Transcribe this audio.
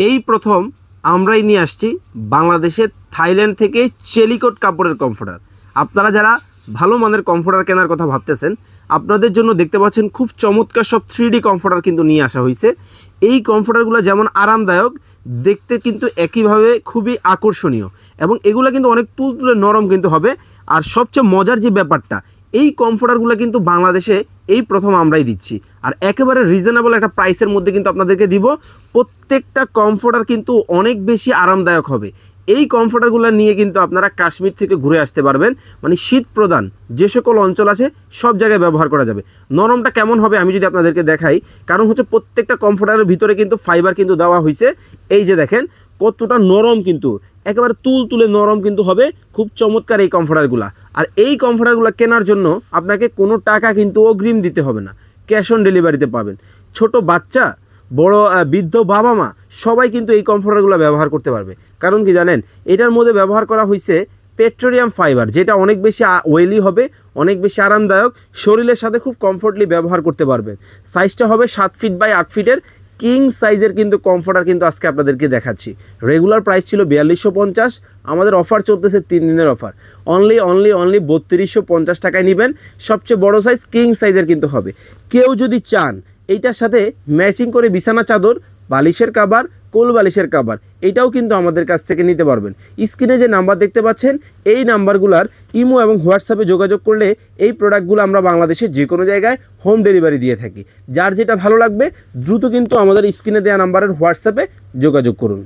এই প্রথম আমরাই নিয়ে আসছি বাংলাদেশে থাইল্যান্ড থেকে চেলিকট কাপড়ের কমফোর্টার। আপনারা যারা ভালো মানের কমফোর্টার কেনার কথা ভাবতেছেন, আপনাদের জন্য দেখতে পাচ্ছেন খুব চমৎকার সব 3D কমফোর্টার কিন্তু নিয়ে আসা হয়েছে। এই কমফোর্টারগুলো যেমন আরামদায়ক, দেখতে কিন্তু একইভাবে খুবই আকর্ষণীয় এবং এগুলো কিন্তু অনেক তুলতুলে নরম কিন্তু হবে। আর সবচেয়ে মজার যে ব্যাপারটা, এই কমফোর্টারগুলো কিন্তু বাংলাদেশে এই প্রথম আমরাই দিচ্ছি, আর একেবারে রিজনেবল একটা প্রাইসের মধ্যে কিন্তু আপনাদেরকে দিব। প্রত্যেকটা কমফোর্টার কিন্তু অনেক বেশি আরামদায়ক হবে। এই কমফোর্টারগুলো নিয়ে কিন্তু আপনারা কাশ্মীর থেকে ঘুরে আসতে পারবেন, মানে শীত প্রধান যে সকল অঞ্চল আছে সব জায়গায় ব্যবহার করা যাবে। নরমটা কেমন হবে আমি যদি আপনাদেরকে দেখাই, কারণ হচ্ছে প্রত্যেকটা কমফোর্টারের ভিতরে কিন্তু ফাইবার কিন্তু দেওয়া হয়েছে। এই যে দেখেন কতটা নরম, কিন্তু একেবারে তুলে নরম কিন্তু হবে। খুব চমৎকার এই কমফোর্টারগুলো। আর এই কমফোর্টারগুলো কেনার জন্য আপনাকে কোনো টাকা কিন্তু অগ্রিম দিতে হবে না, ক্যাশ অন ডেলিভারিতে পাবেন। ছোট বাচ্চা, বড় বৃদ্ধ বাবা মা সবাই কিন্তু এই কমফোর্টারগুলো ব্যবহার করতে পারবে। কারণ কি জানেন, এটার মধ্যে ব্যবহার করা হয়েছে পেট্রোলিয়াম ফাইবার, যেটা অনেক বেশি ওয়েলি হবে, অনেক বেশি আরামদায়ক, শরীরের সাথে খুব কমফোর্টলি ব্যবহার করতে পারবেন। সাইজটা হবে 7 ফিট বাই 8 ফিটের কিং সাইজের কিন্তু কমফোর্টার কিন্তু আজকে আপনাদেরকে দেখাচ্ছি। রেগুলার প্রাইস ছিল 4250, আমাদের অফার চলতেছে 3 দিনের অফার। অনলি 3250 টাকায় নেবেন। সবচেয়ে বড় সাইজ কিং সাইজের কিন্তু হবে। কেউ যদি চান এইটার সাথে ম্যাচিং করে বিছানা চাদর, বালিশের কাভার, কোল বালিশের কাভার, এটাও কিন্তু আমাদের কাছ থেকে নিতে পারবেন। স্ক্রিনে যে নাম্বার দেখতে পাচ্ছেন, এই নাম্বারগুলোর ইমো এবং হোয়াটসঅ্যাপে যোগাযোগ করলে এই প্রোডাক্টগুলো আমরা বাংলাদেশের যে কোনো জায়গায় হোম ডেলিভারি দিয়ে থাকি। যার যেটা ভালো লাগবে দ্রুত কিন্তু আমাদের স্ক্রিনে দেওয়া নাম্বারের হোয়াটসঅ্যাপে যোগাযোগ করুন।